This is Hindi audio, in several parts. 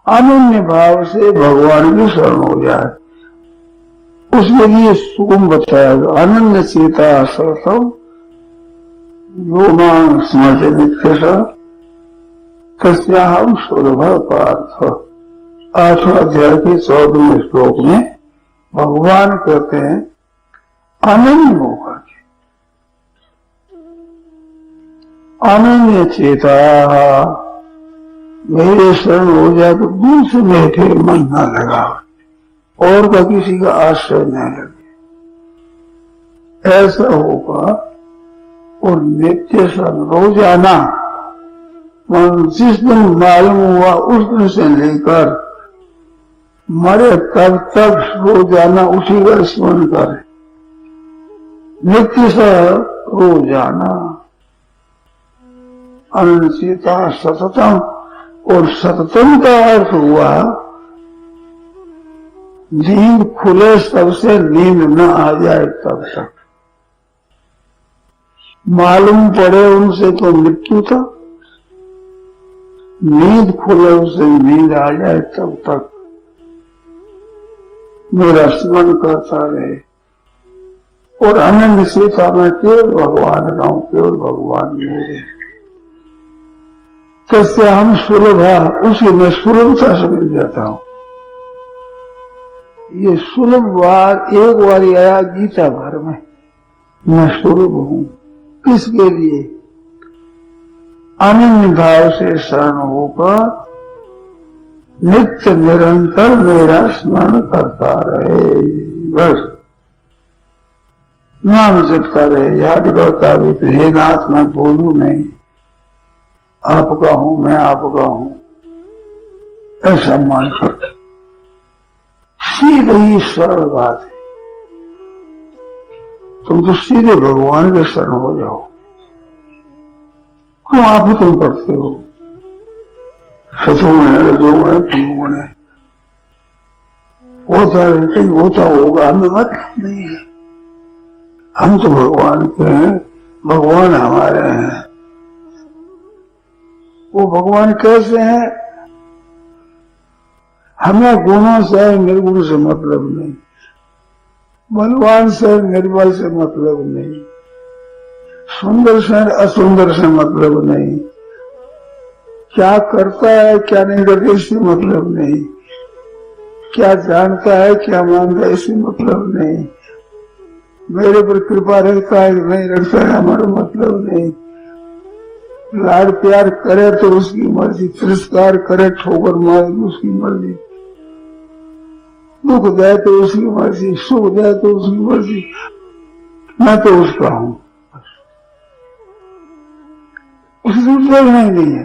अनन्य भाव से भगवान की शरण हो जाए। उसके लिए सुगम बताया गया। अनन्य चेता सरतम यो मां स्मृति नित्यसा तस्याहम सुलभ पार्थ। 8वें अध्याय के 14वें श्लोक में भगवान कहते हैं अनन्य होकर के, अनन्य चेता, मेरे शरण हो जाए तो दूसरे में फिर मन न लगा और का किसी का आश्रय न लगे, ऐसा होगा। और नित्य शरण रोजाना, जिस दिन मालूम हुआ उस दिन से लेकर मरे तब तक रोजाना उसी का स्मरण करे। नित्य से रोजाना, अनन्यता सततम, और सततम का अर्थ हुआ नींद खुले सबसे नींद न आ जाए तब तक। मालूम पड़े उनसे तो मृत्यु था, नींद खुले उसे नींद आ जाए तब तक मेरा स्मरण करता रहे। और अनन्य सीता में केवल भगवान का हूं, केवल भगवान मेरे। कैसे हम सुलभ है, उसी में सुलभता से मिल जाता हूं। ये सुलभ बार एक बार आया गीता भर में, मैं सुलभ हूं। किसके लिए? अनन्य भाव से शरण होकर नित्य निरंतर मेरा स्मरण करता रहे, बस नाम जपता रहे, याद करता रहे। हे नाथ, मैं बोलू नहीं, आपका हूं, मैं आपका हूं, ऐसा मान कर सीधे ही सरल बात है। तुम तो सीधे भगवान के शरण हो जाओ। क्यों आप ही तुम करते हो? सतों है, रजों है, तमों है, होता है, कहीं होता होगा, हमें मत नहीं है। हम तो भगवान के हैं, भगवान हमारे हैं। वो भगवान कैसे हैं? हमें गुणों से निर्गुण से मतलब नहीं, बलवान से निर्बल से मतलब नहीं, सुंदर से असुंदर से मतलब नहीं, क्या करता है क्या नहीं करता इससे मतलब नहीं, क्या जानता है क्या मानता है इससे मतलब नहीं, मेरे पर कृपा रखता है नहीं रखता है हमारा मतलब नहीं, लाड प्यार करे तो उसकी मर्जी, तिरस्कार करे ठोकर मारे तो उसकी मर्जी, दुख दे तो उसकी मर्जी, सुख दे तो उसकी मर्जी, मैं तो उसका हूं। उसकी जरूरत नहीं है,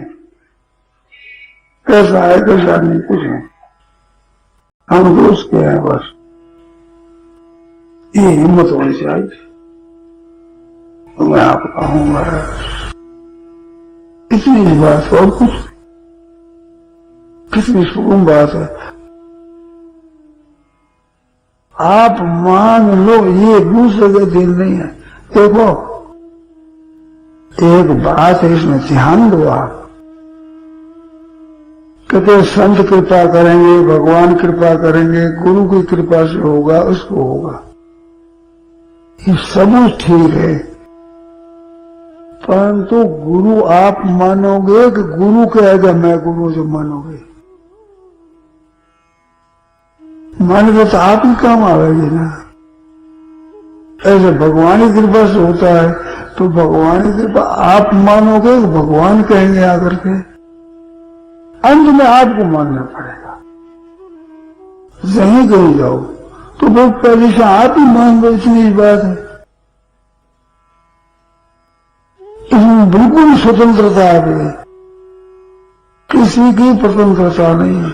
कैसा है कैसा नहीं कुछ नहीं, हम तो उसके हैं बस। ये हिम्मत होनी चाहिए, तो मैं आपका हूं, इतनी बात और कुछ कितनी सुगम बात है। आप मान लो ये दूसरे का दिल नहीं है। देखो एक बात है, इसमें ध्यान दो आप। कहते संत कृपा करेंगे, भगवान कृपा करेंगे, गुरु की कृपा से होगा, उसको होगा, ये सब ठीक है। परंतु गुरु आप मानोगे कि गुरु कहेगा मैं गुरु जो मानोगे? मानोगे तो आप ही काम आवेगी ना। ऐसे भगवान की कृपा से होता है, तो भगवान की कृपा आप मानोगे, भगवान कहेंगे आकर के, अंत में आपको मानना पड़ेगा। जहीं कहीं जाओ तो वो पहले से आप ही मान लो, इतनी बात है। इसमें बिल्कुल स्वतंत्रता है, किसी की स्वतंत्रता नहीं है,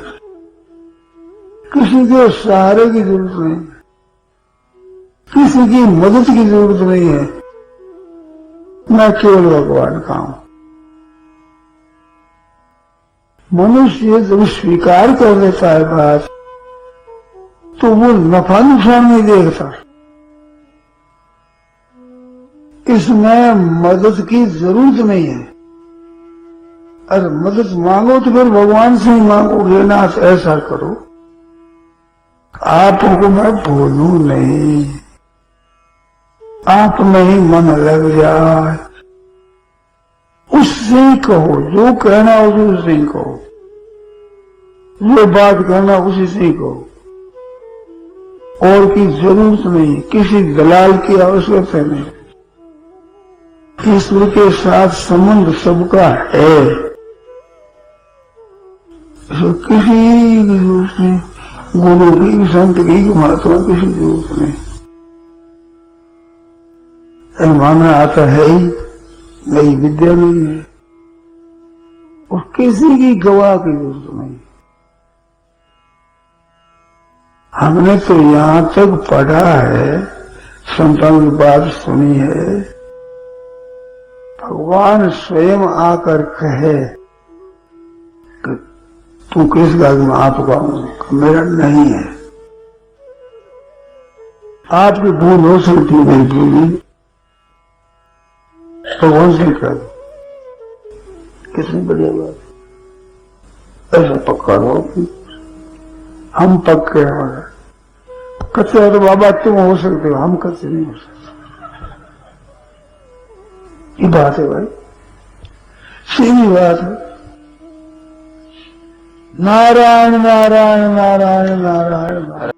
किसी के सहारे की जरूरत नहीं, किसी की मदद की जरूरत नहीं है। मैं केवल भगवान का हूं। मनुष्य जब स्वीकार कर लेता है बात, तो वो नफा नुकसान नहीं देखता, इसमें मदद की जरूरत नहीं है। अरे मदद मांगो तो फिर भगवान से ही मांगो, हे नाथ ऐसा करो, आपको मैं भूलूं नहीं, आप में ही मन लग जाए। उससे ही कहो, जो कहना उससे ही कहो, जो बात करना उसी से ही कहो, और की जरूरत नहीं, किसी दलाल की आवश्यकता नहीं। ईश्वर के साथ संबंध सबका है, तो किसी की जरूरत नहीं, गुरु की, संत की, महात्मा किसी जरूरत नहीं। माना आता है ही नई विद्या नहीं है, और किसी की गवाह की जरूरत नहीं। हमने तो यहां तक पढ़ा है, संतों की बात सुनी है, भगवान स्वयं आकर कहे कि तू किसका, मैं आपका हूं, मेरा नहीं है। आपकी भूल हो सकती है, मेरी भूल नहीं, भगवान से कह दो, कितनी बढ़िया बात। ऐसा पक्का हो, हम पक्के हैं, कच्चे हो तो बाबा तुम हो सकते हो, हम कच्चे नहीं हो सकते। ये बात है भाई, सीधी बात है। नारायण नारायण नारायण नारायण नारायण,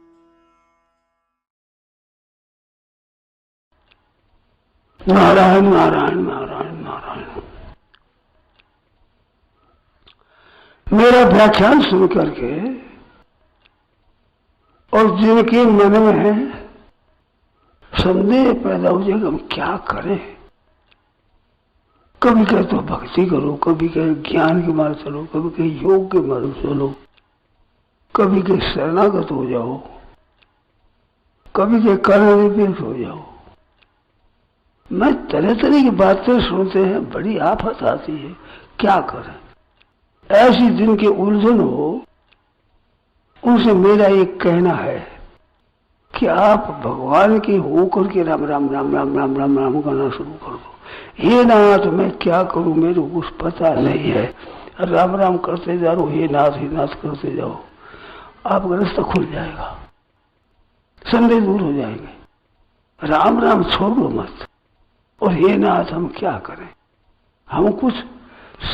नारायण नारायण नारायण नारायण। मेरा व्याख्यान सुन करके और जिनके मन में संदेह पैदा हो जाएगा हम क्या करें, कभी कहे तो भक्ति करो, कभी कहे ज्ञान के मार्ग चलो, कभी कहे योग के मार्ग चलो, कभी कहे शरणागत हो जाओ, कभी कहे कर्मनिरपेक्ष हो जाओ। मैं तरह तरह की बातें सुनते हैं, बड़ी आफत आती है, क्या करें। ऐसी जिनके उलझन हो उनसे मेरा एक कहना है कि आप भगवान के होकर के राम राम राम राम राम राम राम करना शुरू कर दो। हे नाथ मैं क्या करूं, मेरे को कुछ पता नहीं है, राम राम करते जा रहा, हे नाथ करते जाओ, आपका रास्ता खुल जाएगा, संदेह दूर हो जाएंगे। राम राम छोड़ दो मत, और हे नाथ हम क्या करें, हम कुछ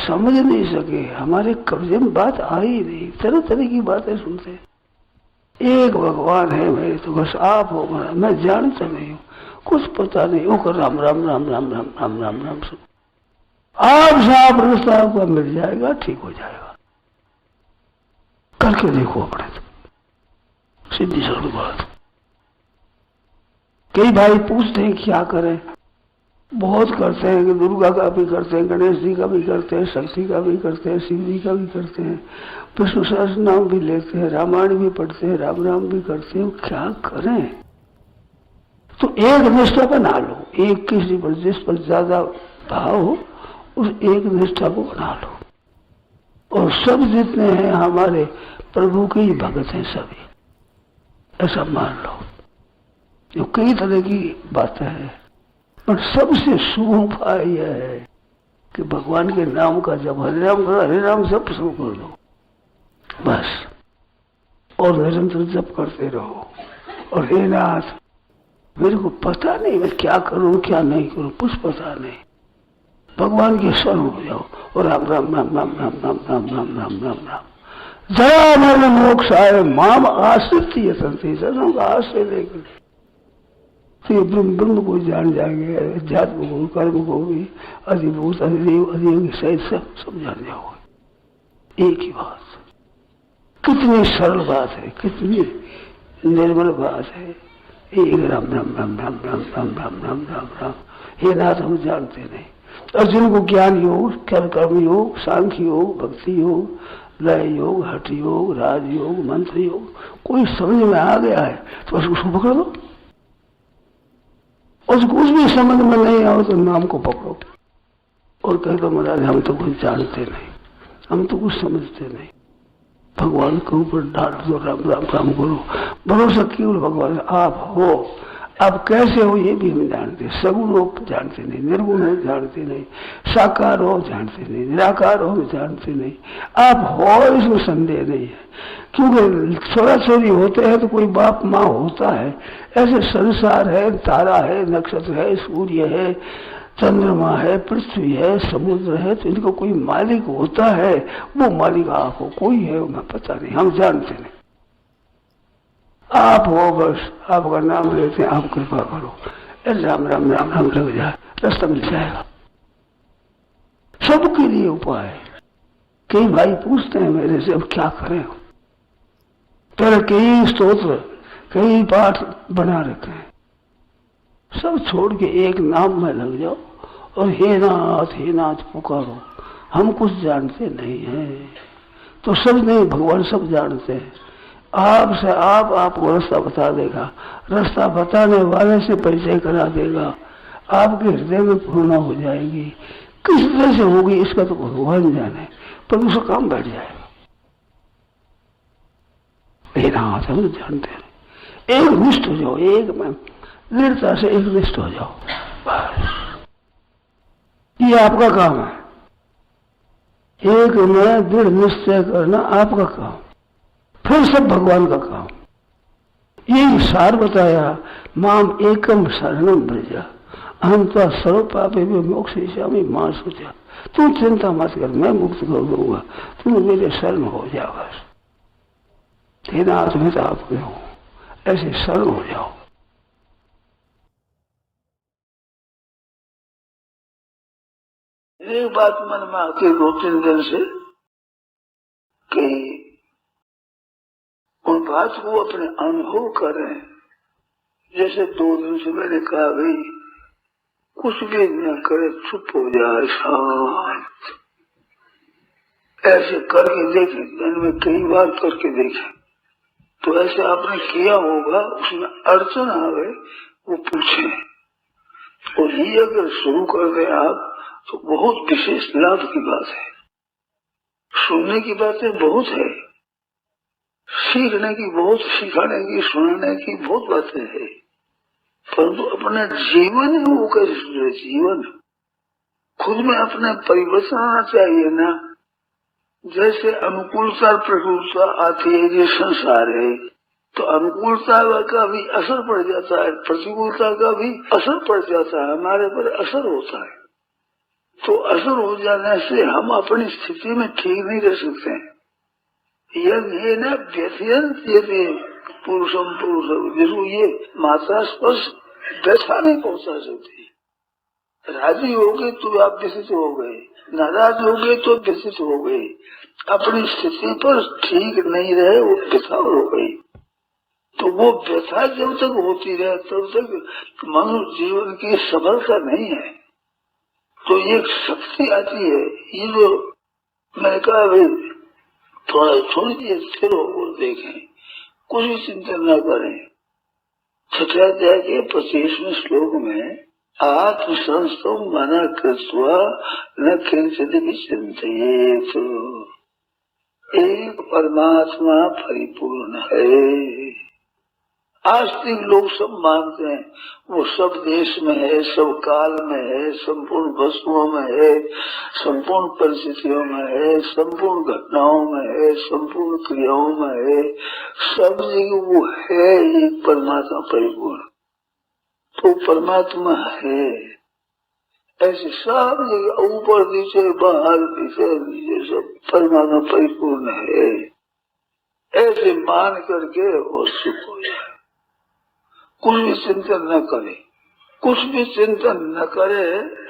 समझ नहीं सके, हमारे कब्जे में बात आई नहीं, तरह तरह की बातें सुनते। एक भगवान है मेरे, तो बस आप हो, मैं जानता नहीं हूँ, कुछ पता नहीं, वो राम राम राम राम राम राम राम राम सुन, आप साफ रास्ता आपको मिल जाएगा, ठीक हो जाएगा। करके देखो अपने, सीधी सरल बात। कई भाई पूछते हैं क्या करें, बहुत करते हैं कि दुर्गा का भी करते हैं, गणेश जी का भी करते हैं, शक्ति का भी करते हैं, शिव जी का भी करते हैं, विष्णु सहस्त्र नाम भी लेते हैं, रामायण भी पढ़ते हैं, राम राम भी करते हैं, क्या करें। तो एक निष्ठा बना लो, एक किसी पर जिस पर ज्यादा भाव हो उस एक निष्ठा को बना लो, और सब जितने हैं हमारे प्रभु के ही भगत हैं सभी, ऐसा मान लो। जो कई तरह की बातें हैं, और सबसे शुभ उपाय यह है कि भगवान के नाम का जब हरिनाम करो, हरिनाम जप शुरू कर दो बस, और निरंतर जप करते रहो। और हे नाथ मेरे को पता नहीं मैं क्या करूं क्या नहीं करूं, कुछ पता नहीं, भगवान के शरण हो जाओ, और राम राम राम राम राम राम राम राम राम राम राम। जरा मरण मोक्ष आए माम आश्रित यतन्ति, जनों का आश्रय लेकर तो ये ब्रह्म को जान जाएंगे, अध्यात्म को, कर्म को भी, अधिभूत अधिदेव अधियोग सहित सब जान जाओगे। एक ही बात, कितनी सरल बात है, कितनी निर्मल बात है। एक राम राम राम राम राम राम राम राम राम राम। हे नाथ हम जानते नहीं, और जिनको ज्ञान योग, कर्म योग, सांख्य योग, भक्ति योग, लय योग, हठ योग, राजयोग, मंत्र योग कोई समझ में आ गया है तो बस उसको पकड़ लो, उसको कुछ भी समझ में नहीं आओ तो नाम को पकड़ो और कह दो महाराज हम तो कुछ जानते नहीं, हम तो कुछ समझते नहीं, भगवान के ऊपर डाल दो, राम राम राम करो, भरोसा केवल भगवान आप हो। अब कैसे हो ये भी हम जानते, सगुण हो जानते नहीं, निर्गुण हो जानते नहीं, साकार हो जानते नहीं, निराकार हो जानते नहीं। आप हो इसमें संदेह नहीं है, क्योंकि छोरा छोरी होते हैं तो कोई बाप माँ होता है। ऐसे संसार है, तारा है, नक्षत्र है, सूर्य है, चंद्रमा है, पृथ्वी है, समुद्र है, तो इनको कोई मालिक होता है। वो मालिक आप हो, कोई है हमें पता नहीं, हम जानते नहीं। आप हो, बस आपका नाम लेते हैं, आप कृपा करो, राम राम राम राम लग जाए, रास्ता मिल जाएगा। सबके लिए उपाय है। कई भाई पूछते हैं मेरे से अब क्या करें, पर कई स्तोत्र कई पाठ बना रखे हैं, सब छोड़ के एक नाम में लग जाओ और हे नाथ पुकारो। हम कुछ जानते नहीं हैं, तो सब नहीं, भगवान सब जानते हैं। आपसे आपको रास्ता बता देगा, रास्ता बताने वाले से परिचय करा देगा, आपके हृदय में पूर्ण हो जाएगी। किस तरह से होगी इसका तो भगवान जाने, पर उसका काम बैठ जाएगा। नाथ हम जानते हैं। एक निष्ठ हो जाओ, एक में दृढ़ता से एक निष्ठ हो जाओ, ये आपका काम है। एक में दृढ़ निश्चय करना आपका काम, फिर सब भगवान का काम। यही सार बताया, माम एकम शरणम ब्रजा अहम तो सर्व पापे में मोक्ष में मां सोचा। तुम चिंता मत कर, मैं मुक्त कर दूंगा, तुम मेरे शरण हो जाओ। बस नाथ में तो आपके हो, ऐसे शरण हो जाओ। एक बात मन में आती 2-3 दिन से कि उन बात को अपने अनुभव करें। जैसे 2 दिन से मैंने कहा भाई कुछ भी न करे, चुप हो जाए, शांत, ऐसे करके देखें। इनमें कई बार करके देखें, तो ऐसे आपने किया होगा, उसमें अड़चन आवे वो पूछे, और ये अगर शुरू कर दे आप तो बहुत विशेष लाभ की बात है। सुनने की बातें बहुत है, सीखने की बहुत, सिखाने की, सुनाने की बहुत बातें है, परंतु अपना जीवन है वो कैसे सुधरे। जीवन खुद में अपने परिवर्तन आना चाहिए ना। जैसे अनुकूलता प्रतिकूलता आती है, ये संसार है, तो अनुकूलता का भी असर पड़ जाता है, प्रतिकूलता का भी असर पड़ जाता है, हमारे पर असर होता है। तो असर हो जाने से हम अपनी स्थिति में ठीक नहीं रह सकते। ये न व्यथयन्ते पुरुषम पुरुषम, जिसको ये मात्रा स्पर्श व्यथा नहीं पहुंचा सकती। राजी हो गए तो आप व्यथित हो गए, नाराज हो गए तो व्यथित हो गए, अपनी स्थिति पर ठीक नहीं रहे, वो व्यथा हो गई। तो वो व्यथा जब तक होती रहे तब तक मनुष्य जीवन की सफलता नहीं है। तो ये शक्ति आती है, ये जो मैंने कहा भाई थोड़ी देर स्थिर होकर देखें, कुछ भी चिंतन न करें। 6 अध्याय के 25वें श्लोक में आत्मसंस्थो मना कृत्वा न किंचित भी चिंतित, एक परमात्मा परिपूर्ण है। आस्तिक लोग सब मानते हैं वो सब देश में है, सब काल में है, संपूर्ण वस्तुओं में है, संपूर्ण परिस्थितियों में है, संपूर्ण घटनाओं में है, संपूर्ण क्रियाओं में है, सब जगह वो है एक परमात्मा परिपूर्ण। तो परमात्मा है ऐसे सब जगह, ऊपर नीचे बाहर पीछे नीचे सब परमात्मा परिपूर्ण है, ऐसे मान करके और सुख हो जाए। कुछ भी चिंतन न करे, कुछ भी चिंतन न करे।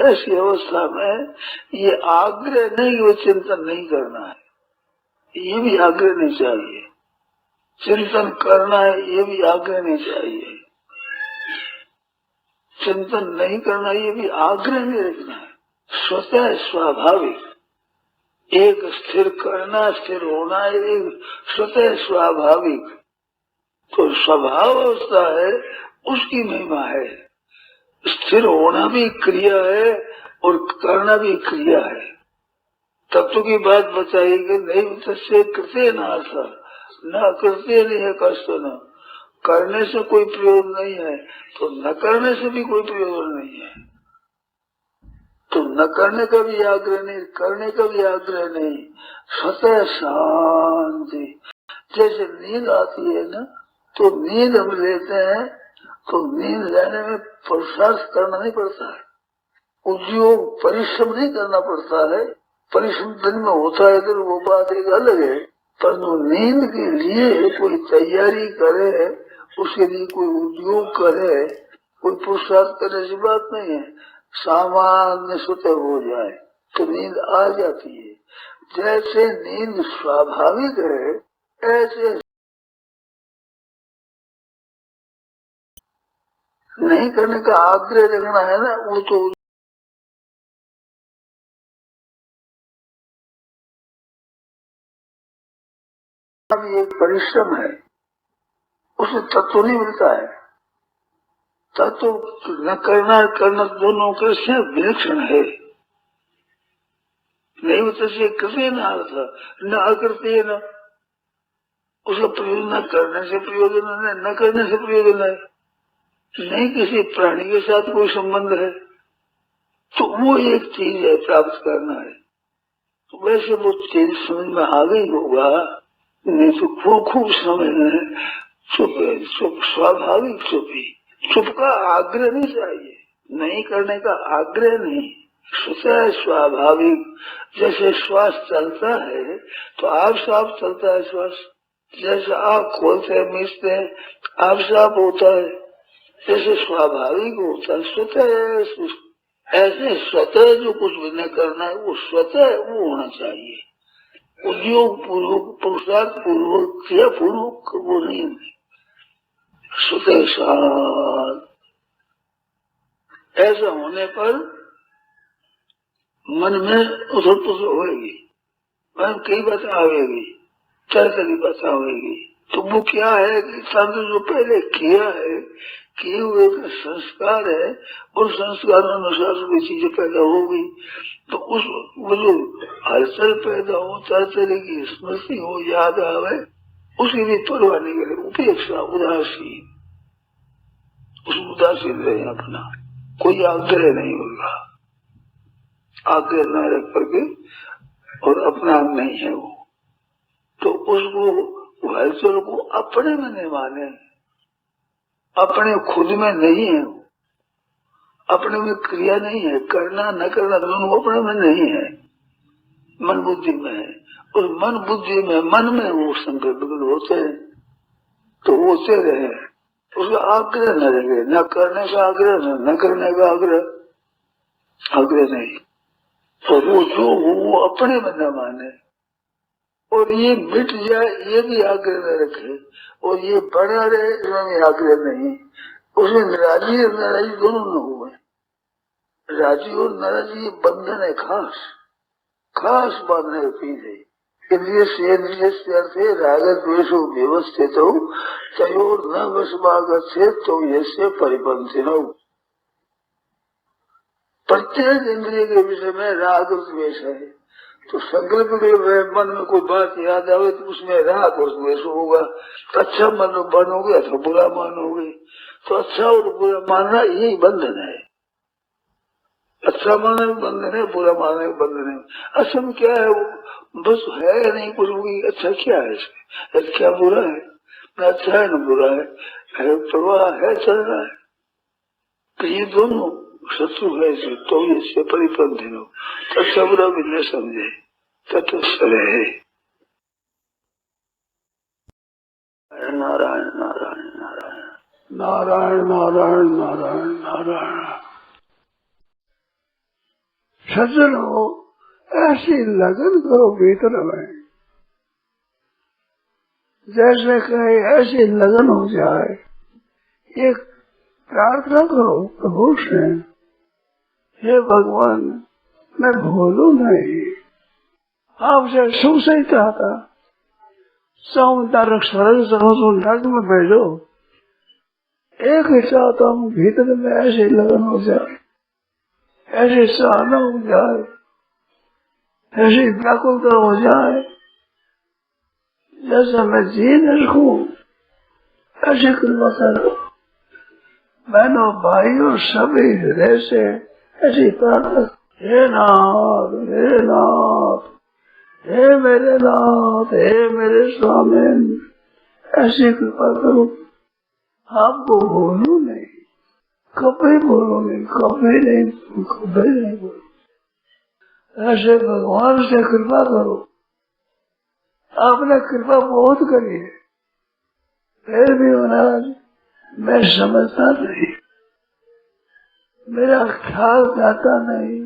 ऐसी अवस्था में ये आग्रह नहीं कि वो चिंतन नहीं करना है, ये भी आग्रह नहीं चाहिए। चिंतन करना है, ये भी आग्रह नहीं चाहिए। चिंतन नहीं करना, ये भी आग्रह नहीं रखना है। स्वतः स्वाभाविक एक स्थिर करना, स्थिर होना, एक स्वतः स्वाभाविक तो स्वभाव अवस्था है, उसकी महिमा है। स्थिर होना भी क्रिया है और करना भी क्रिया है। तत्व की बात बताई कि नहीं तस्य कृते न अर्थ, न कृते नहीं है कष्ट न, करने से कोई प्रयोजन नहीं है तो न करने से भी कोई प्रयोजन नहीं है। तो न करने का भी आग्रह नहीं, करने का भी आग्रह नहीं, स्वतः शांति। जैसे नींद आती है ना, तो नींद हम लेते हैं तो नींद लेने में पुरुषार्थ करना नहीं पड़ता है, उद्योग परिश्रम नहीं करना पड़ता है। परिश्रम दिन में होता है तो वो बात एक अलग है, पर नींद के लिए कोई तैयारी करे, उसके लिए कोई उद्योग करे, कोई पुरुषार्थ करे ऐसी बात नहीं है। सामान्य स्वतः हो जाए तो नींद आ जाती है। जैसे नींद स्वाभाविक है ऐसे नहीं करने का आग्रह रखना है ना, वो तो एक परिश्रम है, उसे तत्व नहीं मिलता है। तत्व न करना करना दोनों के से विलक्षण है। नहीं होता से कृत्य न अर्थ न अकृत्य न, उसका प्रयोजन न करने से प्रयोजन है, न करने से प्रयोजन है। नहीं किसी प्राणी के साथ कोई संबंध है तो वो एक चीज है प्राप्त करना है। तो वैसे वो चीज समझ में आ गई होगा, नहीं तो खूब समझना है। चुप है, चुप स्वाभाविक चुपी, चुप का आग्रह नहीं चाहिए, नहीं करने का आग्रह नहीं, स्वतः स्वाभाविक। जैसे श्वास चलता है तो आप साफ चलता है श्वास, जैसे आप खोलते हैं मीचते हैं आप साफ होता है, जैसे स्वाभाविक होता है स्वतः। ऐसे स्वतः जो कुछ भी न करना है वो स्वतः वो होना चाहिए। उद्योग पूर्वक पुरुषार्थ पूर्वक क्रिया पूर्वक वो नहीं, स्वतः साथ। ऐसा होने पर मन में उथल पुथल होगी, मन कई बातें आवेगी, तरह तरह की बातें आवेगी। तो वो क्या है कि संत जो पहले किया है, किए हुए का संस्कार है, और संस्कार अनुसार कोई चीजें पैदा होगी तो उस वो जो हलचल पैदा हो, तरह तरह की स्मृति हो, याद आवे, उसकी भी परवाह नहीं करे, उपेक्षा उदासीन, उस उदासीन रहे अपना, कोई आग्रह नहीं होगा, आग्रह न रख करके और अपना नहीं है वो, तो उसको हलचल को अपने में नहीं माने, अपने खुद में नहीं है वो, अपने में क्रिया नहीं है, करना न करना दोनों अपने में नहीं है, मन बुद्धि में है। और मन बुद्धि में मन में वो संकल्प होते हैं तो होते रहे, उसका आग्रह न रहे, न करने का आग्रह न करने का आग्रह नहीं। और वो जो वो अपने में न माने और ये मिट जाए ये भी आग्रह न रखे, और ये बना रहे इसमें भी आग्रह नहीं। उसमें राजी और नाराजी दोनों न हुए, राजी और नाराजी ये बंधन है, खास बांधने की चीज है। इंद्रिय से अर्थे राग द्वेषो व्यवस्थित हो तयोर न वशमागच्छेत तो यस्य परिपंथिन हो। प्रत्येक इंद्रिय के विषय में राग और द्वेष है, तो संकल्प के मन में कोई बात याद आवे तो उसमें राग और द्वेष होगा। तो अच्छा मानोगे अथवा बुरा मानोगे, तो अच्छा और बुरा मानना यही बंधन है। अच्छा मानने में बंधन है, बुरा मानने में बंधन है। अच्छा में क्या है वो, बस है नहीं कुछ भी। अच्छा क्या है इसमें, क्या बुरा है, न अच्छा है न बुरा है, प्रवाह है, चल रहा है। तो ये दोनों शत्रु है, तो इससे परिपंथी हो, तो अच्छा बुरा भी न समझे, तटस्थ रहे। नारायण नारायण नारायण नारायण नारायण नारायण नारायण। सज्जन हो, ऐसी लगन करो भीतर में, जैसे कहे ऐसी लगन हो जाए। एक प्रार्थना करो प्रभु से, हे भगवान मैं भूलू नहीं, आपसे सुख से चाहता, नरक में भेजो। एक ही चाहता हूँ भीतर में ऐसी लगन हो जाए, ऐसी साधना हो जाए, ऐसी व्याकुलता हो जाए, जैसा मैं जी न सकूं ऐसे कृपा करो। बहनों भाइयों सभी हृदय से ऐसी प्रार्थना, हे नाथ, हे नाथ, हे मेरे नाथ, हे मेरे स्वामी, ऐसी कृपा करो। आपको बोलो नहीं, कभी बोलो नहीं, कभी नहीं, कभी नहीं बोलो। ऐसे भगवान से कृपा करो। आपने कृपा बहुत करी है, फिर भी महाराज मैं समझता नहीं, मेरा ख्याल जाता नहीं,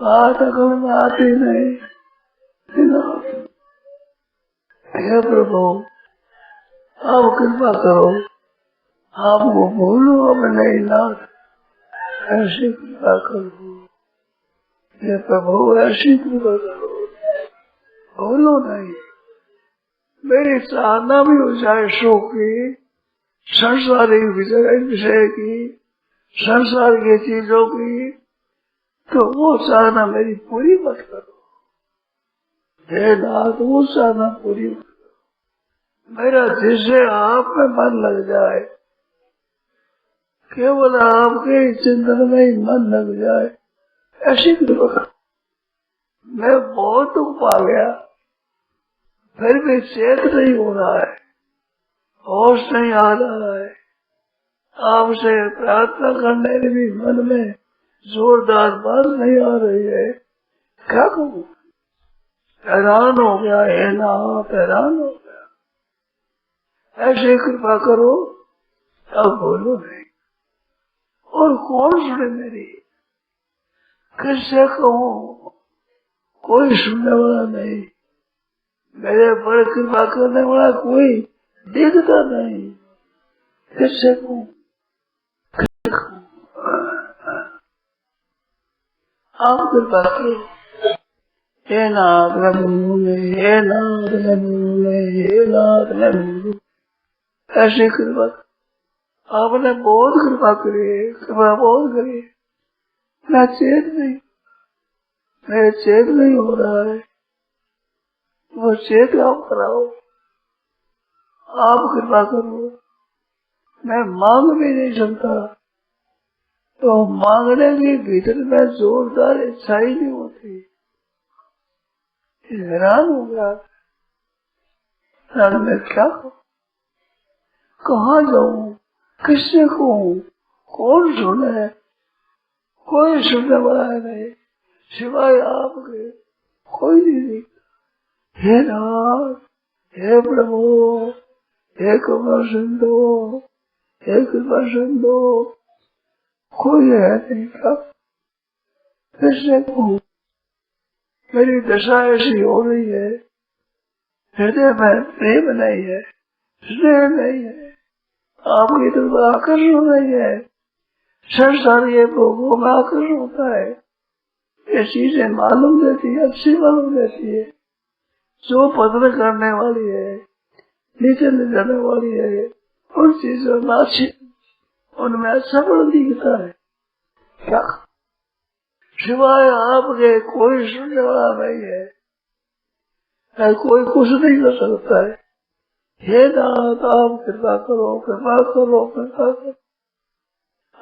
बात अकल में आती नहीं। हे प्रभु आप कृपा करो, आपको बोलो अब नहीं नाथ, ऐसी कृपा करो। हे प्रभु ऐसी कृपा करो, बोलो नहीं। मेरी साधना भी हो जाए सुख की, संसारिक विषय की, संसार की चीजों की, तो वो साधना मेरी पूरी मत करो। हे नाथ वो साधना पूरी मत करो। मेरा जिससे आप में मन लग जाए, केवल आपके चिंतन में ही मन लग जाए, ऐसी कृपा करो। मैं बहुत दुख पा गया, फिर भी चेत नहीं हो रहा है, होश नहीं आ रहा है। आपसे प्रार्थना करने में भी मन में जोरदार बात नहीं आ रही है, क्या कहूँ? हैरान हो गया, है ना, हैरान हो गया। ऐसे कृपा करो, अब बोलो नहीं। और कौन सुने मेरी, किससे कहूँ? कोई सुनने वाला नहीं, मेरे पर कृपा करने वाला कोई दिखता नहीं, किससे कहूँ? आप कृपा करो। हे नाथ मैं बोलूंगे, हे नाथ मैं बोलूंगे, हे नाथ मैं बोलूं। ऐसी कृपा आपने बहुत कृपा करी है, कृपा बहुत करी है। मैं चेत नहीं, मेरे चेत नहीं हो रहा है, वो चेत आप कराओ, आप कृपा करो। मैं मांग भी नहीं सकता, तो मांगने के भीतर में जोरदार इच्छा ही नहीं होती। हैरान हो गया, मैं क्या करूं, कहाँ जाऊं, किससे कहूं, कौन सुने? कोई सुनने वाला है नहीं, सिवाय आपके कोई नहीं दिखता। हे नाथ, हे प्रभु, हे कृपा सिंधु, हे कृपा सिंधु, कोई है नहीं, क्या किससे कहूं? मेरी दशा ऐसी हो रही है, हृदय में प्रेम नहीं है, स्नेह नहीं है, आपकी तरफ आकर्षण नहीं है, संसार ये भोगों में आकर्षण होता है। ये चीजें मालूम देती है, अच्छी मालूम देती है, जो पतन करने वाली है, नीचे ले जाने वाली है, उन चीजों में अच्छी, उनमें अच्छा फल दिखता है। क्या सिवाय आपके कोई सुनने वाला नहीं है, कोई कुछ नहीं कर सकता है। हे नाथ आप कृपा करो, कृपा करो, कृपा करो।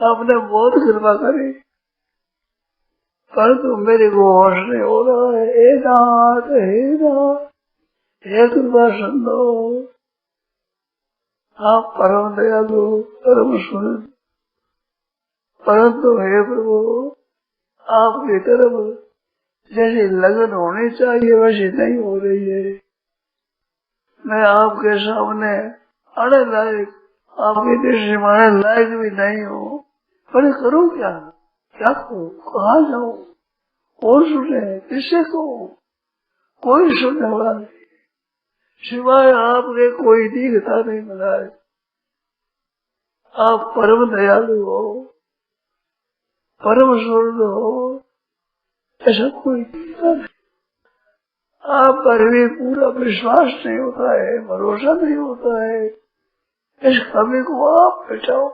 आपने बहुत कृपा करी, परंतु मेरे को होश नहीं हो रहा है। हे नाथ, हे नाथ, हे कृपा सिंधु, आप परम दयालु, परम सुन, परंतु हे प्रभु आपकी तरफ जैसी लगन होनी चाहिए वैसी नहीं हो रही है। मैं आपके सामने आने लायक, आपकी दृष्टि में आने लायक भी नहीं हूँ, पर करूँ क्या, क्या करूँ, कहाँ जाऊँ, कौन सुने, किससे कहूँ? कोई सुनने वाला नहीं, सिवाय आपके कोई दिखता नहीं मिला है। आप परम दयालु हो, परम सुंदर हो, ऐसा कोई दिखता नहीं। आप पर भी पूरा विश्वास नहीं होता है, भरोसा नहीं होता है। इस कमी को आप बचाओ,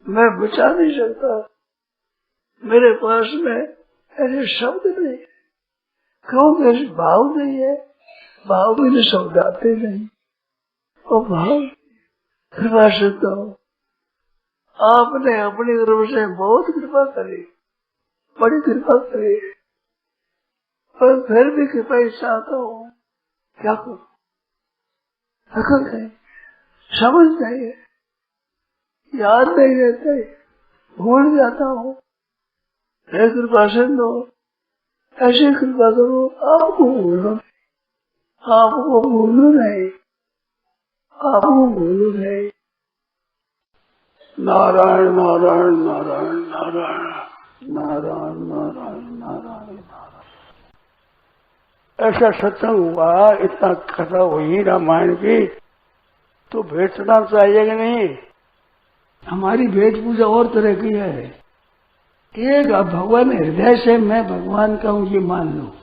मैं बचा नहीं सकता, मेरे पास में ऐसे शब्द नहीं है, क्योंकि ऐसे भाव नहीं है, भाव भी तो शब्द आते नहीं, और भाव कृपा सिद्ध हो। आपने अपनी तरफ से बहुत कृपा करी, बड़ी कृपा करी, पर फिर भी कृपा चाहता हूँ, क्या करूं? अकल नहीं, समझ नहीं है, याद नहीं रहता है, भूल जाता हूँ। हे कृपा सिंधु, ऐसी कृपा करो, आपको भूलो नहीं, आपको भूलो नहीं, आपको भूलो नहीं। नारायण नारायण नारायण नारायण नारायण नारायण नारायण नारायण। ऐसा सत्संग हुआ, इतना कथा हुई रामायण की, तो भेंट चढ़ाना चाहिए कि नहीं? हमारी भेंट पूजा और तरह की है। एक भगवान हृदय से मैं भगवान का हूँ ये मान लो,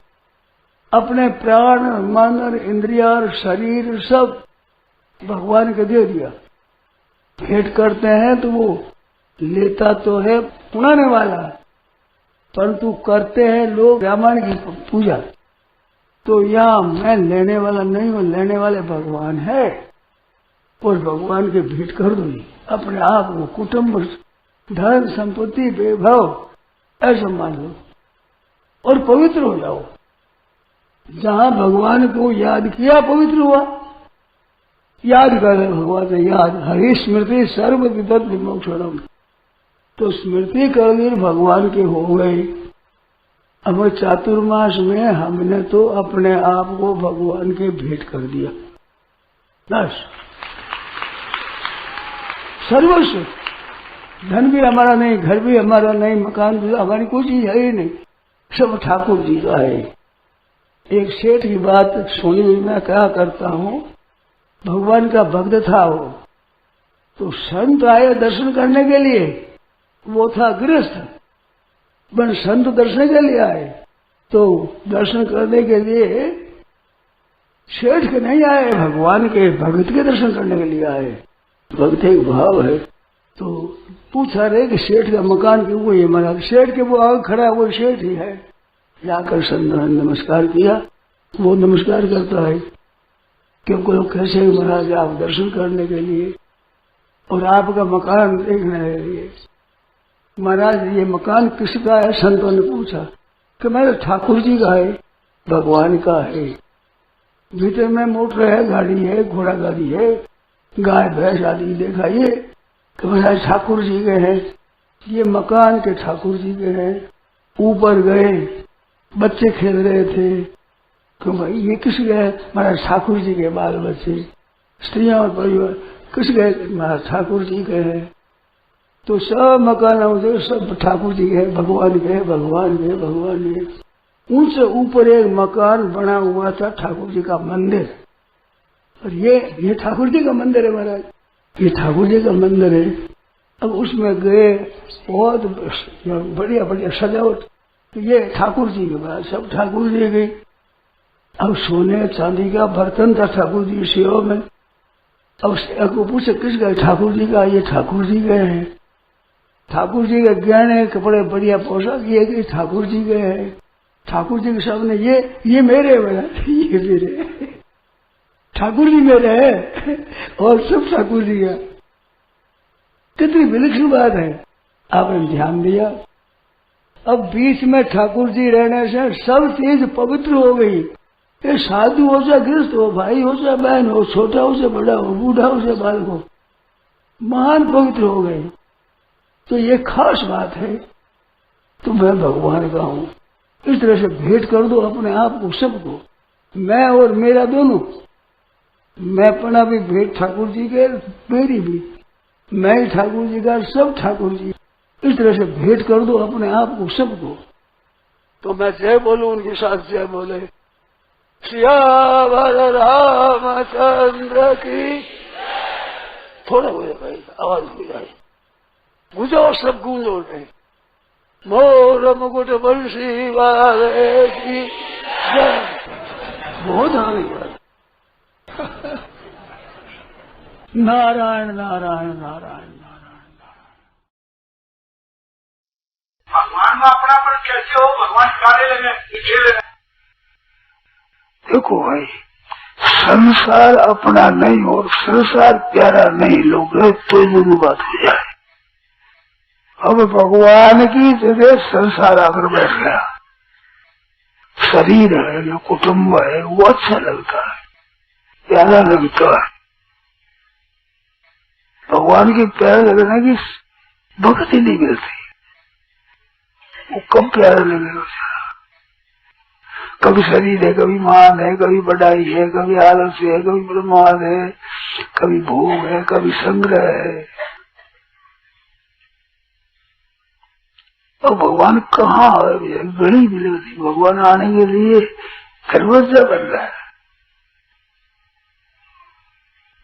अपने प्राण मन और इंद्रिया और शरीर सब भगवान को दे दिया। भेंट करते हैं तो वो लेता तो है पुराने वाला, परंतु करते हैं लोग रामायण की पूजा। तो यहाँ मैं लेने वाला नहीं हूँ, लेने वाले भगवान है, और भगवान के भेंट कर दो अपने आप को, कुटुंब धन संपत्ति वैभव ऐसा मान लो और पवित्र हो जाओ। जहाँ भगवान को याद किया पवित्र हुआ। याद करे भगवान से, याद हरि स्मृति सर्व विपद विमोक्षणम, तो स्मृति कर ली भगवान के हो गई। अब चातुर्मास में हमने तो अपने आप को भगवान के भेंट कर दिया, बस सर्वस्व। धन भी हमारा नहीं, घर भी हमारा नहीं, मकान भी हमारी, कोई चीज है ही नहीं, सब ठाकुर जी का है। एक सेठ की बात सुनी हुई, मैं क्या करता हूँ, भगवान का भक्त था वो, तो संत आए दर्शन करने के लिए, वो था गृहस्थ, बन संत दर्शन के लिए आए, तो दर्शन करने के लिए सेठ के नहीं आए, भगवान के भगत के दर्शन करने के लिए आए। भक्त एक भाव है। तो पूछा रहे कि सेठ का मकान क्यों? वो ये महाराज, सेठ के वो आगे खड़ा है, वो सेठ ही है। जाकर संत नमस्कार किया, वो नमस्कार करता है क्योंकि लोग कैसे महाराज आप दर्शन करने के लिए और आपका मकान देखना है। ये महाराज ये मकान किसका है? संतों ने पूछा कि मेरे ठाकुर जी का है, भगवान का है। भीतर में मोटर है, गाड़ी है, घोड़ा गाड़ी है, गाय भैंस आदि देखा ये कि महाराज ठाकुर जी के हैं, ये मकान के ठाकुर जी के हैं। ऊपर गए, बच्चे खेल रहे थे कि भाई ये किस गए? महाराज ठाकुर जी के बाल बच्चे, स्त्रियां और परिवार किस गए? महाराज ठाकुर जी के हैं। तो सब मकानों से सब ठाकुर जी के, भगवान के, भगवान के, भगवान के। उनसे ऊपर एक मकान बना हुआ था ठाकुर जी का मंदिर, और ये ठाकुर जी का मंदिर है महाराज, ये ठाकुर जी का मंदिर है। अब उसमें गए, बहुत बढ़िया बढ़िया सजावट, तो ये ठाकुर जी के महाराज, सब ठाकुर जी गई। अब सोने चांदी का बर्तन था ठाकुर जी सेवा में। अब को पूछे किस गए? ठाकुर जी का। ये ठाकुर जी गए हैं। ठाकुर जी के गहने कपड़े बढ़िया पोशाक ये गई, ठाकुर जी गए हैं। ठाकुर जी के सामने ये मेरे बना, ये मेरे ठाकुर जी मेरे है और सब ठाकुर जी का। कितनी विलक्षण बात है, आपने ध्यान दिया। अब बीच में ठाकुर जी रहने से सब चीज पवित्र हो गई। ये साधु हो चाहे गृहस्थ हो, भाई हो चाहे बहन हो, छोटा हो चाहे बड़ा हो, बूढ़ा हो चाहे बालक हो, महान पवित्र हो गए। तो ये खास बात है। तो मैं भगवान का हूँ, इस तरह से भेंट कर दो अपने आप को सबको, मैं और मेरा दोनों। मैं अपना भी भेंट ठाकुर जी के, मेरी भी, मैं ही ठाकुर जी का, सब ठाकुर जी। इस तरह से भेंट कर दो अपने आप को सबको। तो मैं जय बोलूं, उनके साथ जय बोले। सियावर रामचंद्र की। थोड़ा हो जाए, आवाज हो जाए, गुंजाओ, सब गूंजो रहे। मोर मुकुट बंशी वाले की जय। बहुत आ गई बात। नारायण नारायण नारायण नारायण नारायण। भगवान में अपना पर कैसे हो? भगवान खाने लगे, पीछे लगे। देखो भाई, संसार अपना नहीं और संसार प्यारा नहीं लोग तो जरूर बात हो जाए। अब भगवान की जगह संसार आकर बैठ गया, शरीर है या कुटुंब है, वो अच्छा लगता है, प्यारा लगता है। भगवान की प्यार लगने की भक्ति नहीं मिलती, वो कब प्यारा लगेगा। कभी शरीर है, कभी मान है, कभी बढ़ाई है, कभी आलस्य है, कभी प्रमाद है, कभी भोग है, कभी संग्रह है। और भगवान कहाँ है, घड़ी मिलेगी। भगवान आने के लिए दरवाजा बन रहा है।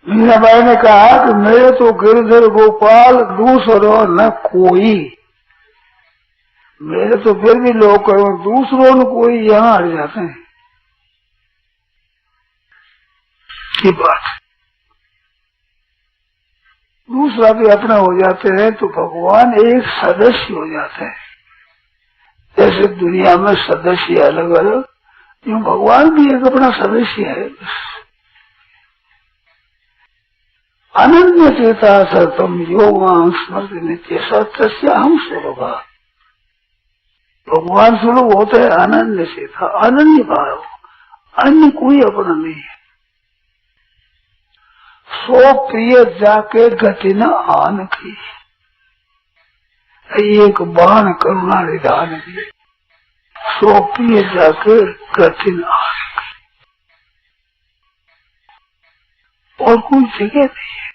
मीराबाई ने कहा कि मेरे तो गिरधर गोपाल दूसरों न कोई, मेरे तो फिर भी लोग कहो दूसरों ने कोई, यहाँ हट जाते हैं। ये बात दूसरा भी अपना हो जाते हैं तो भगवान एक सदस्य हो जाते हैं। जैसे दुनिया में सदस्य अलग अलग, यूं भगवान भी एक अपना सदस्य है। अनन्य चेता सतम योग स्मृति नित्य सत्य हम स्वरूप। भगवान स्वरूप होते हैं अनन्य चेता, अनन्य भाव, अन्य कोई अपना नहीं है। सो प्रिय जाके गति न आन की, एक बाण करुणा निधान की। सो प्रिय जाके गति न आन की, और कोई जगह नहीं है।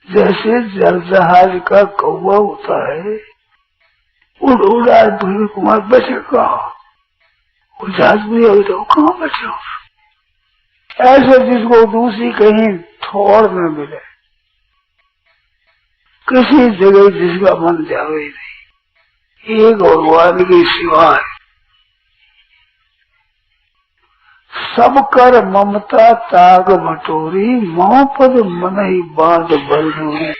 जैसे जल जहाज का कौवा होता है, उड़ उड़ा भूमि कुमार बचे कहा, वो जहाज में अभी तो कहाँ बचे हो। ऐसे जिसको दूसरी कहीं ठोर न मिले, किसी जगह जिसका मन जावे नहीं, एक भगवान की सिवा है। सब कर ममता ताग बटोरी, मोहपद मन ही बांध बलडोरी।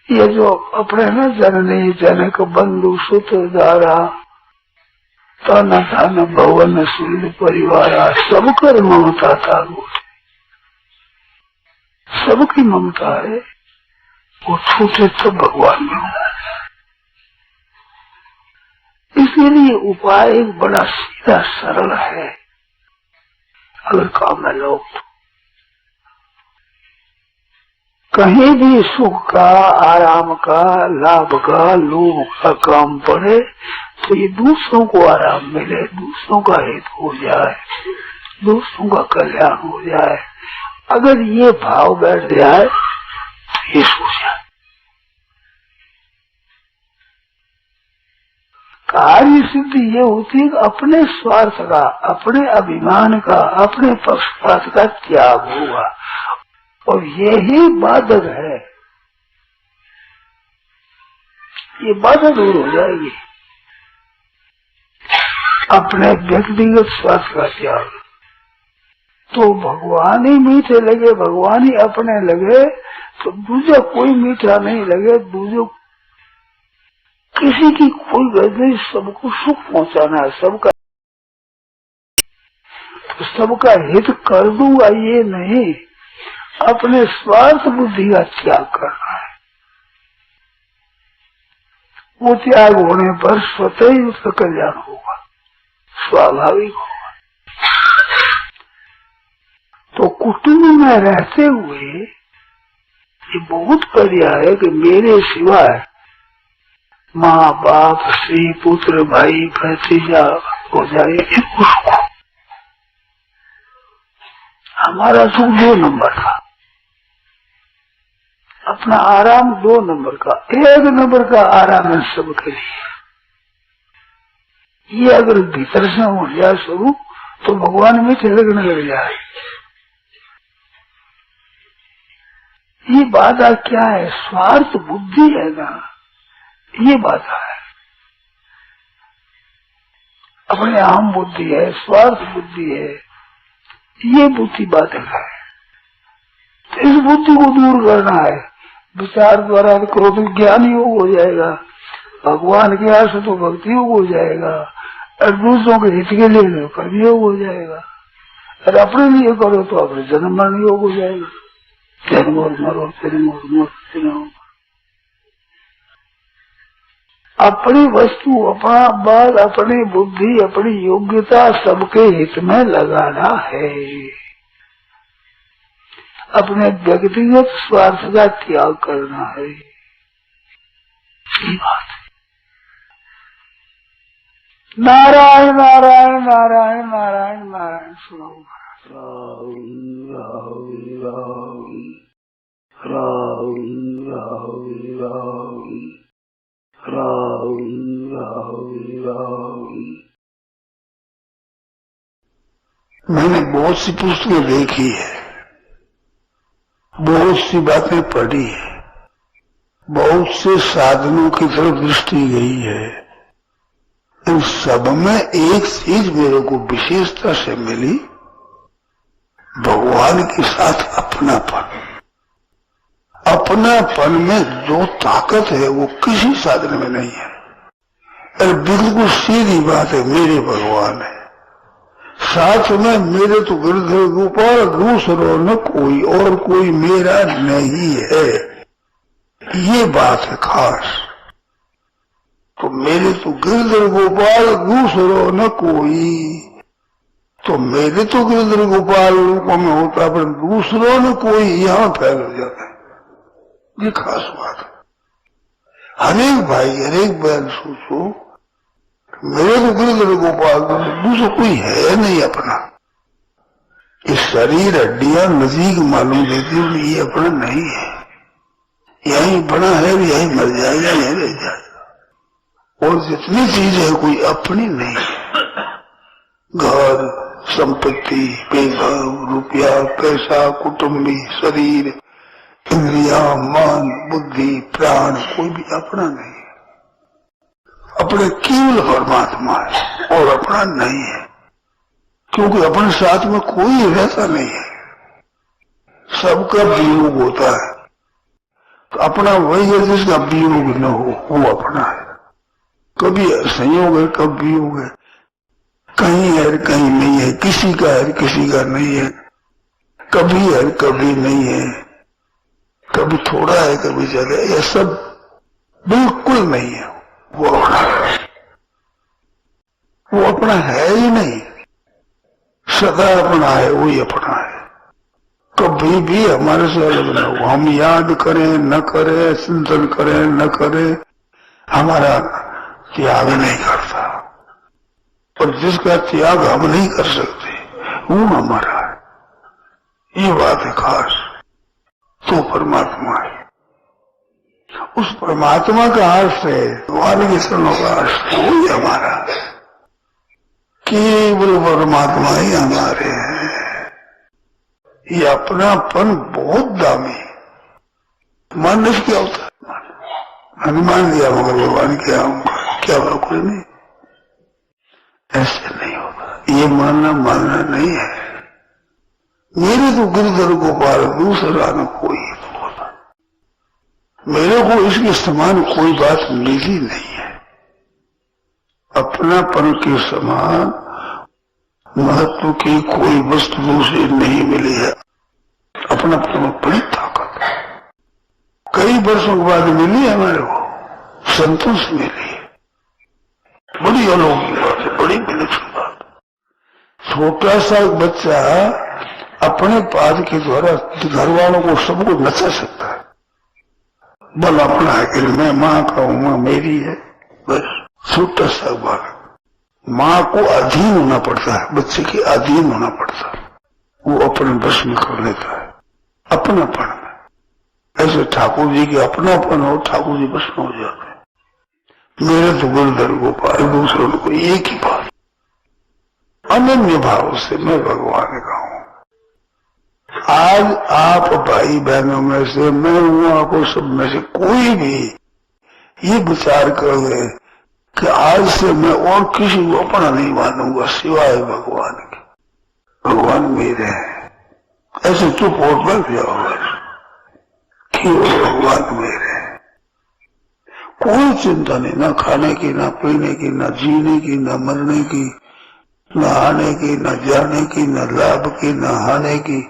ये जो अपने न जननी जनक बंधु सुत दारा, तन धन भवन सूर्य परिवारा, सब कर ममता ताग, सबकी ममता है। वो छूटे तो भगवान में होना है। इसके लिए उपाय एक बड़ा सीधा सरल है, अगर काम में लोग तो। कहीं भी सुख का, आराम का, लाभ का, लोभ का काम पड़े तो ये दूसरों को आराम मिले, दूसरों का हित हो जाए, दूसरों का कल्याण हो जाए, अगर ये भाव बैठ जाए तो ये सो जाए। कार्य सिद्धि ये होती है कि अपने स्वार्थ का, अपने अभिमान का, अपने पक्षपात का त्याग होगा, और यही बाधक है। ये बाधा दूर हो जाएगी, अपने व्यक्तिगत स्वार्थ का त्याग। तो भगवान ही मीठे लगे, भगवान ही अपने लगे, तो दूसरा कोई मीठा नहीं लगे, दूसरे किसी की कोई गरज नहीं। सबको सुख पहुंचाना है, सबका हित कर दूंगा ये नहीं, अपने स्वार्थ बुद्धि का त्याग करना है। वो त्याग होने पर स्वतः ही उसका कल्याण होगा, स्वाभाविक होगा। तो कुटुंब में रहते हुए ये बहुत पर्याय है कि मेरे सिवाय माँ बाप स्त्री पुत्र भाई भतीजा हो जाए, इनको सुख। हमारा सुख 2 नंबर का, अपना आराम 2 नंबर का, 1 नंबर का आराम है सबके लिए। ये अगर भीतर से हो जाए स्वरूप तो भगवान में लगने लग जाए। ये बाधा क्या है? स्वार्थ बुद्धि है ना, ये बाधा है। अपने आम बुद्धि है, स्वार्थ बुद्धि है, ये बुद्धि बाधक है। तो इस बुद्धि को दूर करना है। विचार द्वारा करो तो ज्ञान योग हो जाएगा, भगवान के आस तो भक्ति योग हो जाएगा, और दूसरों के हित के लिए कर्म योग हो जाएगा। अरे अपने लिए करो तो अपने जन्म मरण योग हो जाएगा। जन्म और मरो, जन्म और मरो, जन्म। अपनी वस्तु, अपना बल, अपनी बुद्धि, अपनी योग्यता सबके हित में लगाना है। अपने व्यक्तिगत स्वार्थ का त्याग करना है। ये बात है। नारायण नारायण नारायण नारायण नारायण। सुनो राम राम राम राम राम राम राम राम राम। मैंने बहुत सी पुस्तकें देखी है, बहुत सी बातें पढ़ी है, बहुत से साधनों की तरफ दृष्टि गई है। इन सब में एक चीज मेरे को विशेषता से मिली, भगवान के साथ अपनापन। अपनापन में जो ताकत है वो किसी साधन में नहीं है। अरे बिल्कुल सीधी बात है, मेरे भगवान है साथ में, मेरे तो गिरधर गोपाल, दूसरों न कोई और कोई मेरा नहीं है। ये बात है खास। तो मेरे तो गिरधर गोपाल, दूसरों न कोई। तो मेरे तो गिरधर गोपाल रूपों में होता, पर दूसरों न कोई यहाँ फैल हो जाता है। ये खास बात है। हरेक भाई, हरेक बहन सोचो, मेरे तो गिरधर गोपाल, दूसरा कोई है नहीं अपना। ये शरीर हड्डियां नजीक मालूम देती हूँ, ये अपना नहीं है। यही बना है, यही मर जाएगा, यही रह जाएगा। और जितनी चीज है कोई अपनी नहीं है। घर, संपत्ति, पैसा, रुपया, पैसा, कुटुंबी, शरीर, इंद्रिया, मन, बुद्धि, प्राण, कोई भी अपना नहीं है। अपने केवल परमात्मा है और अपना नहीं है, क्योंकि अपने साथ में कोई रहता नहीं है। सबका वियोग होता है, तो अपना वही है जिसका वियोग न हो, वो अपना है। कभी संयोग है, कभी वियोग है, कहीं है कहीं नहीं है, किसी का है किसी का नहीं है, कभी है कभी नहीं है, कभी थोड़ा है कभी ज्यादा। ये सब बिल्कुल नहीं है। वो अपना है, वो अपना है ही नहीं, सदा अपना है, वही अपना है। कभी भी हमारे से अलग न हो। हम याद करें न करें, चिंतन करें न करें, हमारा त्याग नहीं करता। और जिसका त्याग हम नहीं कर सकते वो हमारा है। ये बात है खास। तो परमात्मा है, उस परमात्मा का अर्थ है, भगवान के चरणों का अर्थ है, वही हमारा है। केवल परमात्मा ही हमारे हैं। ये अपनापन बहुत दामी है। मानने से क्या होता है? हनुमान दिया मगर भगवान क्या होगा, क्या होगा, कुछ नहीं। ऐसे नहीं होगा। ये मानना नहीं है। मेरे तो गिरधर गोपाल, दूसरा न कोई होता। मेरे को इसके समान कोई बात मिली नहीं है। अपनापन के समान महत्व की कोई वस्तु दूसरी नहीं मिली है। अपनापन में बड़ी ताकत है। कई वर्षों के बाद मिली है हमारे को, संतोष मिली है। बड़ी अलौकिक बात है, बड़ी विलक्षण बात। छोटा सा बच्चा अपने पाद के द्वारा घर वालों को सबको नचा सकता है। बल अपना है कि मैं माँ का हूं, माँ मेरी है, बस। छोटा सा बालक माँ को अधीन होना पड़ता है, बच्चे के अधीन होना पड़ता है। वो अपने बस में कर लेता है अपनापन में। ऐसे ठाकुर जी के अपनापन हो, ठाकुर जी बस में हो जाते हैं। मेरे तो गिरधर गोपाल, दूसरों को एक ही बात, अनन्य भाव से मैं भगवान का हूं। आज आप भाई बहनों में से, मैं हूं, आपको सब में से कोई भी ये विचार कर ले कि आज से मैं और किसी को अपना नहीं मानूंगा सिवाय भगवान के। भगवान मेरे हैं, ऐसे चुप और बैठ जाओ कि भगवान मेरे हैं। कोई चिंता नहीं, ना खाने की, ना पीने की, ना जीने की, ना मरने की, न आने की, न जाने की, न लाभ की, न हानि की,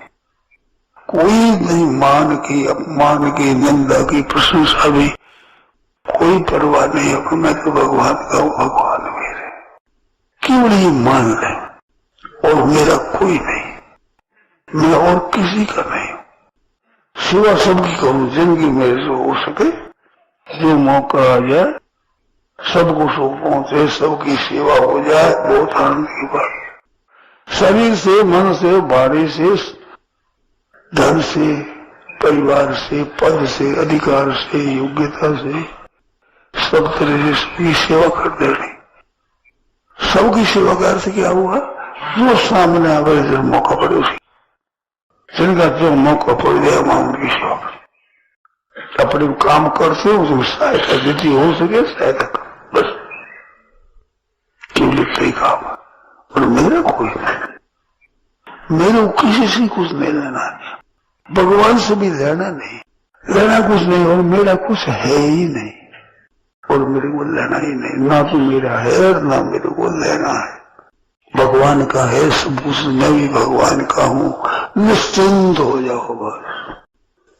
कोई नहीं, मान की, अपमान की, निंदा की, प्रशंसा भी कोई परवाह नहीं। अब मैं तो भगवान का हूं, भगवान मेरे, केवल ये मान ले और मेरा कोई नहीं, मैं और किसी का नहीं हूं, सेवा सबकी करूं, जिंदगी मेरे से हो सके, जो मौका आ जाए सबको सुख पहुंचे, सबकी सेवा हो जाए, बहुत आनंद की बात है। शरीर से, मन से, वाणी से, धन से, परिवार से, पद से, अधिकार से, योग्यता से, सब तरह से सबकी सेवा कर देनी। सबकी सेवा कर से क्या हुआ, जो सामने आवे जो मौका पड़े उसी, जिनका जो मौका पड़ जाए वहां उनकी सेवा कर, अपने काम करते उसको सहायता देती हो सके सहायता कर, बस केवल सही काम है। और मेरा कोई नहीं, मेरे को किसी से कुछ नहीं लेना है, भगवान से भी लेना नहीं, लेना कुछ नहीं, और मेरा कुछ है ही नहीं, और मेरे को लेना ही नहीं, ना तो मेरा है ना मेरे को लेना है। भगवान का है सब कुछ, मैं भी भगवान का हूं, निश्चिंत हो जाओ बस,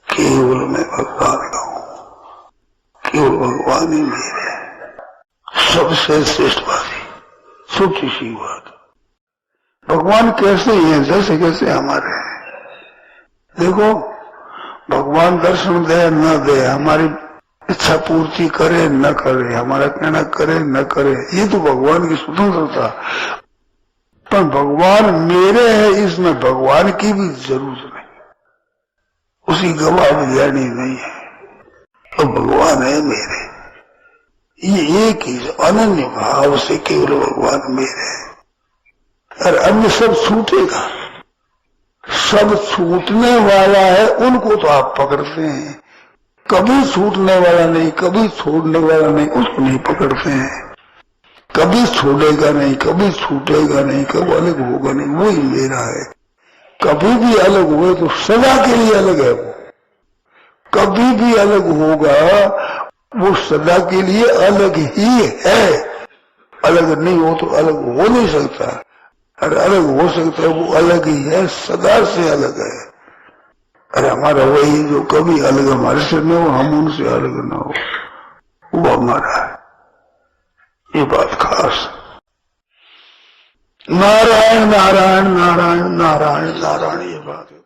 केवल मैं भगवान का हूं, केवल भगवान ही मेरे है, सबसे श्रेष्ठ बात है, छोटी सी बात। भगवान कैसे हैं, जैसे कैसे हमारे हैं। देखो भगवान दर्शन दे न दे, हमारी इच्छा पूर्ति करे न करे, हमारा कहना करे न करे, ये तो भगवान की स्वतंत्रता। पर भगवान मेरे है, इसमें भगवान की भी जरूरत नहीं, उसकी गवाह भी लेनी नहीं है, तो भगवान है मेरे, ये एक ही अनन्य भाव से केवल भगवान मेरे है, और अन्य सब छूटेगा, सब छूटने वाला है, उनको तो आप पकड़ते हैं, कभी छूटने वाला नहीं, कभी छोड़ने वाला नहीं, उसको नहीं पकड़ते हैं, कभी छोड़ेगा नहीं, कभी छूटेगा नहीं, कभी अलग होगा नहीं, वही मेरा है। कभी भी अलग हुए तो सदा के लिए अलग है, वो कभी भी अलग होगा वो सदा के लिए अलग ही है, अलग नहीं हो तो अलग हो नहीं सकता, अरे अलग हो सकता है, वो अलग ही है, सदा से अलग है। अरे हमारा वही जो कभी अलग हमारे से न हो, हम उनसे अलग न हो, वो हमारा है, ये बात खास। नारायण नारायण नारायण नारायण नारायण, ये बात है।